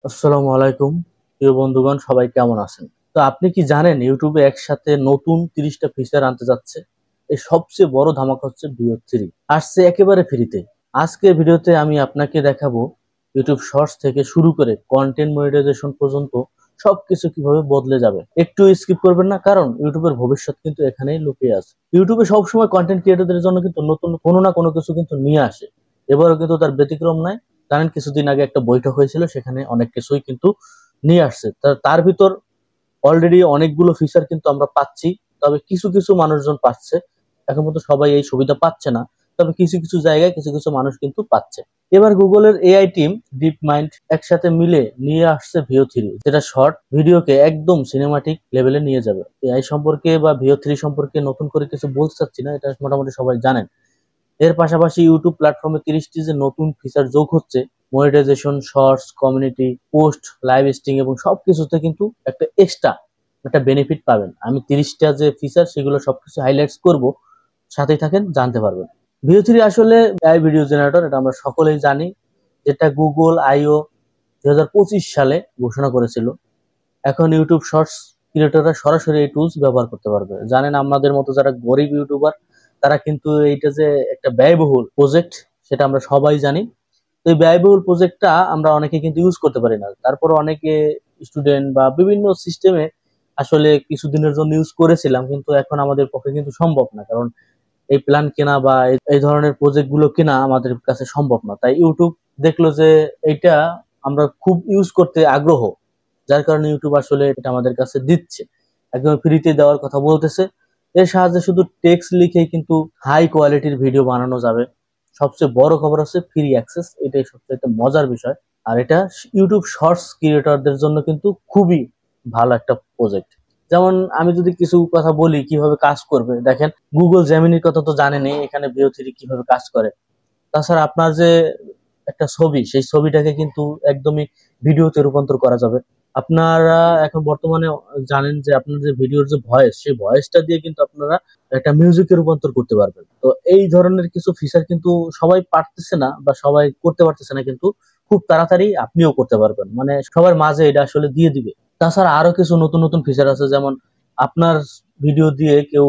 আসসালামু আলাইকুম প্রিয় বন্ধুগণ, সবাই কেমন আছেন? তো আপনি কি জানেন ইউটিউবে একসাথে নতুন 30টা ফিচার আনতে যাচ্ছে? এই সবচেয়ে বড় ধামাকা হচ্ছে ভিও 3 আসছে একেবারে ফ্রিতে। আজকের ভিডিওতে আমি আপনাকে দেখাবো ইউটিউব শর্টস থেকে শুরু করে কন্টেন্ট মনিটাইজেশন পর্যন্ত সবকিছু কিভাবে বদলে যাবে। একটু স্কিপ করবেন না, কারণ ইউটিউবের ভবিষ্যৎ কিন্তু এখানেই লুকিয়ে আছে। ইউটিউবে সবসময় কন্টেন্ট ক্রিয়েটরদের জন্য কিন্তু নতুন কোনো না কোনো কিছু কিন্তু নিয়ে আসে। এবারও কিন্তু তার ব্যতিক্রম নাই। জানেন, কিছুদিন আগে একটা বৈঠক হয়েছিল, সেখানে অনেক কিছুই কিন্তু নিয়ে আসছে। তার ভিতর অলরেডি অনেকগুলো ফিচার কিন্তু আমরা পাচ্ছি, তবে কিছু কিছু মানুষজন পাচ্ছে। এখন পর্যন্ত সবাই এই সুবিধা পাচ্ছে না, তবে কিছু কিছু জায়গায় কিছু কিছু মানুষ কিন্তু পাচ্ছে। এবার গুগলের এআই টিম ডিপ মাইন্ড একসাথে মিলে নিয়ে আসছে ভিও 3, যেটা শর্ট ভিডিওকে একদম সিনেমাটিক লেভেলে নিয়ে যাবে। এআই সম্পর্কে বা ভিও 3 সম্পর্কে নতুন করে কিছু বলতে চাচ্ছি না, এটা মোটামুটি সবাই জানেন। এর পাশাপাশি ইউটিউব প্ল্যাটফর্মে 30টি যে নতুন ফিচার যোগ হচ্ছে, monetization, shorts, community post, live string এবং সবকিছুতে কিন্তু একটা এক্সট্রা একটা বেনিফিট পাবেন। আমি 30টা যে ফিচার সেগুলো সবকিছু হাইলাইটস করব, সাথেই থাকেন, জানতে পারবেন। ভিও 3 আসলে এআই ভিডিও জেনারেটর, এটা আমরা সকলেই জানি, যেটা গুগল আইও 2025 সালে ঘোষণা করেছিল। এখন ইউটিউব শর্টস ক্রিয়েটররা সরাসরি এই টুলস ব্যবহার করতে পারবে। জানেন, আমাদের মতো যারা গরিব ইউটিউবার, তারা কিন্তু এইটা যে একটা ব্যয়বহুল প্রজেক্ট, সেটা আমরা সবাই জানি। তো এই ব্যয়বহুল প্রজেক্টটা আমরা অনেকে কিন্তু ইউজ করতে পারি না। তারপর অনেকে স্টুডেন্ট বা বিভিন্ন সিস্টেমে আসলে কিছুদিনের জন্য ইউজ করেছিলাম, কিন্তু এখন আমাদের পক্ষে কিন্তু সম্ভব না, কারণ এই প্ল্যান কেনা বা এই ধরনের প্রজেক্ট গুলো কেনা আমাদের কাছে সম্ভব না। তাই ইউটিউব দেখলো যে এইটা আমরা খুব ইউজ করতে আগ্রহ, যার কারণে ইউটিউব আসলে এটা আমাদের কাছে দিচ্ছে, একদম ফ্রিতে দেওয়ার কথা বলতেছে। এর সাহায্যে শুধু টেক্সট লিখেই কিন্তু হাই কোয়ালিটির ভিডিও বানানো যাবে। সবচেয়ে বড় খবর হচ্ছে ফ্রি অ্যাক্সেস, এটাই সবচেয়ে মজার বিষয়। আর এটা ইউটিউব শর্টস ক্রিয়েটরদের জন্য কিন্তু খুবই ভালো একটা প্রজেক্ট। যেমন আমি যদি কিছু কথা বলি কিভাবে কাজ করবে, দেখেন, গুগল জেমিনির কথা তো জানেনই, এখানে ভিও 3 কিভাবে কাজ করে। তাছাড়া আপনার যে একটা ছবি, সেই ছবিটাকে কিন্তু একদমই ভিডিওতে রূপান্তর করা যাবে। আপনারা এখন বর্তমানে জানেন যে আপনার যে ভিডিওর যে ভয়েস, সেই ভয়েসটা দিয়ে কিন্তু আপনারা একটা মিউজিকে রূপান্তর করতে পারবেন। তো এই ধরনের কিছু ফিচার কিন্তু সবাই পারতেছে না বা সবাই করতে পারতেছে না, কিন্তু খুব তাড়াতাড়ি আপনিও করতে পারবেন, মানে সবার মাঝে এটা আসলে দিয়ে দিবে। তাছাড়া আরো কিছু নতুন নতুন ফিচার আছে, যেমন আপনার ভিডিও দিয়ে কেউ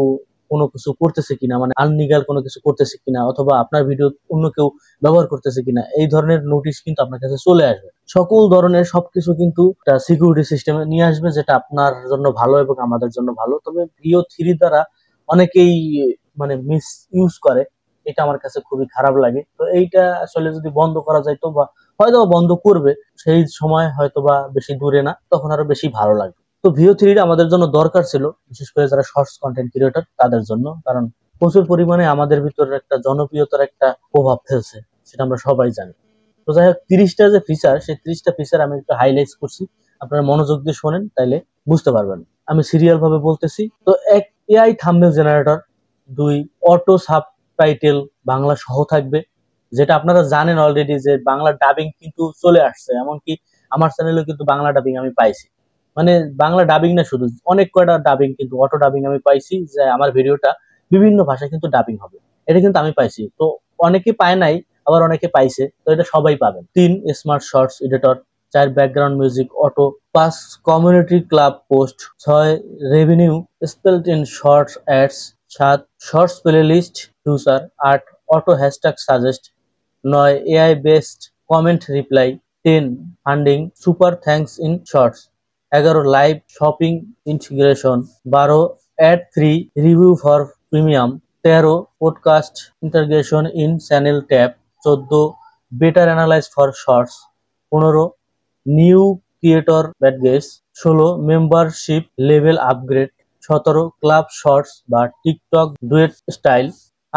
কোনো কিছু করতেছে কিনা, মানে আনলিগাল কোনো কিছু করতেছে কিনা, অথবা আপনার ভিডিও অন্য কেউ ব্যবহার করতেছে কিনা, এই ধরনের নোটিশ কিন্তু আপনার কাছে চলে আসবে। সকল ধরনের সবকিছু কিন্তু একটা সিকিউরিটি সিস্টেমে নিয়ে আসবে, যেটা আপনার জন্য ভালো এবং আমাদের জন্য ভালো। তবে ভিও 3 দ্বারা অনেকেই মানে মিস ইউজ করে, এটা আমার কাছে খুবই খারাপ লাগে। তো এইটা আসলে যদি বন্ধ করা যায়, তো বা হয়তো বন্ধ করবে, সেই সময় হয়তো বা বেশি দূরে না, তখন আরো বেশি ভালো লাগবে। তো ভিও 3 আমাদের জন্য দরকার ছিল, বিশেষ করে যারা শর্টস কন্টেন্ট ক্রিয়েটর তাদের জন্য, কারণ প্রচুর পরিমাণে আমাদের ভিতরে একটা জনপ্রিয়তার একটা প্রভাব ফেলছে, সেটা আমরা সবাই জানি। তো যাই হোক, 30টা যে ফিচার, সেই 30টা ফিচার আমি একটু হাইলাইট করছি, আপনারা মনোযোগ দিয়ে শোনেন, তাইলে বুঝতে পারবেন। আমি সিরিয়াল ভাবে বলতেছি। তো এক, AI thumbnail generator. 2, auto subtitle Bangla সহ থাকবে, যেটা আপনারা জানেন অলরেডি যে বাংলা ডাবিং কিন্তু চলে আসছে। এমনকি আমার চ্যানেলেও কিন্তু বাংলা ডাবিং আমি পাইছি, মানে বাংলা ডাবিং না, শুধু অনেক কয়টা ডাবিং কিন্তু অটো ডাবিং আমি পাইছি, যে আমার ভিডিওটা বিভিন্ন ভাষায় কিন্তু ডাবিং হবে। এটা কিন্তু আমি পাইছি। তো অনেকে পায় নাই, আবার অনেকে পাইছে, তো এটা সবাই পাবেন। 3, smart shorts editor. 4, background music auto. 5, community club post. 6, revenue spelled in shorts ads. 7, shorts playlist future. 8, auto hashtag suggest. 9, AI based comment reply. 10, funding super thanks in shorts. 11, live shopping integration. 12, ad free review for premium. 13, podcast integration in channel tab. 14, better analyse for shorts. 15, new creator badges. 16, membership level upgrade. 17, club shorts বা TikTok duet style.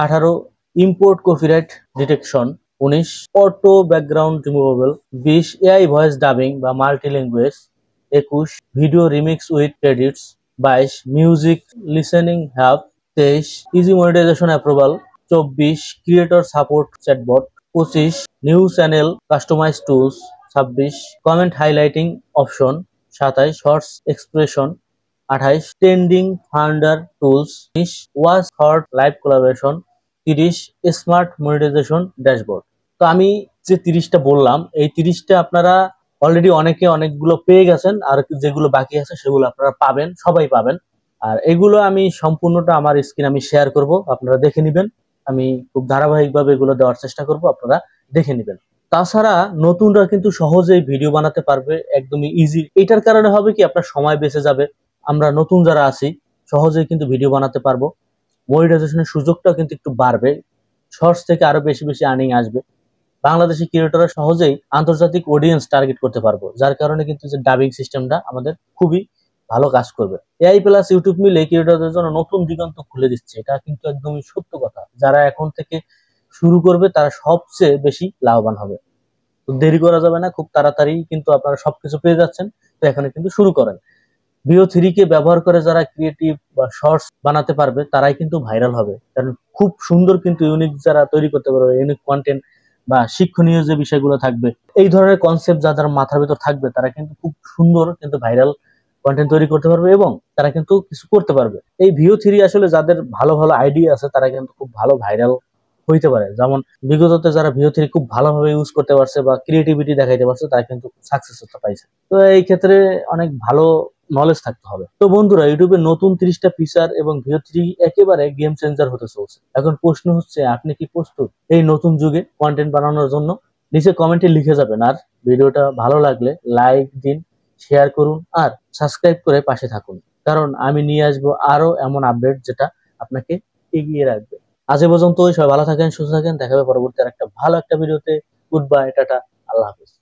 18, import copyright detection. 19, auto background removable. 20, AI voice dubbing বা multi language. 21, video remix with credits. 22, music listening hub. 23, easy monetisation approval. 24, creator support chatbot. 25, new channel customise tools. 26, comment highlighting option. 27, shorts expression. 28, trending funder tools. 30, watch hot live collaboration. 30, smart monetisation dashboard. তো আমি যে 30টা বললাম, এই 30টা আপনারা already অনেকে অনেকগুলো পেয়ে গেছেন, আর যেগুলো বাকি আছে সেগুলো আপনারা পাবেন, সবাই পাবেন। আর এগুলো আমি সম্পূর্ণটা আমার স্ক্রিন আমি শেয়ার করব, আপনারা দেখে নেবেন। আমি খুব ধারাবাহিকভাবে এগুলো দেওয়ার চেষ্টা করব, আপনারা দেখে নেবেন। তাছাড়া নতুনরা কিন্তু সহজেই ভিডিও বানাতে পারবে, একদমই ইজি। এটার কারণে হবে কি, আপনার সময় বেঁচে যাবে। আমরা নতুন যারা আছি সহজেই কিন্তু ভিডিও বানাতে পারবো, মনিটাইজেশনের সুযোগটাও কিন্তু একটু বাড়বে, শর্টস থেকে আরো বেশি বেশি আর্নিং আসবে। বাংলাদেশি ক্রিয়েটররা সহজেই আন্তর্জাতিক অডিয়েন্স টার্গেট করতে পারবো, যার কারণে কিন্তু যে ডাবিং সিস্টেমটা আমাদের খুবই ভালো কাজ করবে। এআই প্লাস ইউটিউব মিলে ক্রিয়েটরদের জন্য নতুন দিগন্ত খুলে দিচ্ছে, এটা কিন্তু একদমই সত্য কথা। যারা এখন থেকে শুরু করবে তারা সবচেয়ে বেশি লাভবান হবে। তো দেরি করা যাবে না, খুব তাড়াতাড়ি কিন্তু আপনারা সবকিছু পেয়ে যাচ্ছেন। তো এখানে কিন্তু শুরু করেন। ভিও থ্রি কে ব্যবহার করে যারা ক্রিয়েটিভ বা শর্টস বানাতে পারবে তারাই কিন্তু ভাইরাল হবে, কারণ খুব সুন্দর কিন্তু ইউনিক যারা তৈরি করতে পারবে, ইউনিক কন্টেন্ট বা শিক্ষণীয় যে বিষয়গুলো থাকবে, এই ধরনের কনসেপ্ট যাদের মাথার ভিতর থাকবে তারা কিন্তু খুব সুন্দর কিন্তু ভাইরাল কন্টেন্ট তৈরি করতে পারবে, এবং তারা কিন্তু কিছু করতে পারবে। এই ভিও থ্রি আসলে যাদের ভালো ভালো আইডিয়া আছে তারা কিন্তু খুব ভালো ভাইরাল হইতে পারে। যেমন বিগততে যারা ভিও থ্রি খুব ভালোভাবে ইউজ করতে পারছে বা ক্রিয়েটিভিটি দেখাইতে পারছে তারা কিন্তু সাকসেস হতে পাইছে। তো এই ক্ষেত্রে অনেক ভালো নলেজ থাকতে হবে। তো বন্ধুরা, ইউটিউবে নতুন 30টা ফিচার এবং ভিও থ্রি একেবারে গেম চেঞ্জার হতে চলছে। এখন প্রশ্ন হচ্ছে, আপনি কি প্রস্তুত এই নতুন যুগে কন্টেন্ট বানানোর জন্য? নিচে কমেন্টে লিখে যাবেন। আর ভিডিওটা ভালো লাগলে লাইক দিন, শেয়ার করুন, আর সাবস্ক্রাইব করে পাশে থাকুন, কারণ আমি নিয়ে আসবো আরো এমন আপডেট যেটা আপনাকে এগিয়ে রাখবে। আজ এ পর্যন্তই, সবাই ভালো থাকেন, সুস্থ থাকেন, দেখা হবে পরবর্তী আর একটা ভালো একটা ভিডিওতে। গুড বাই, টাটা, আল্লাহ হাফিজ।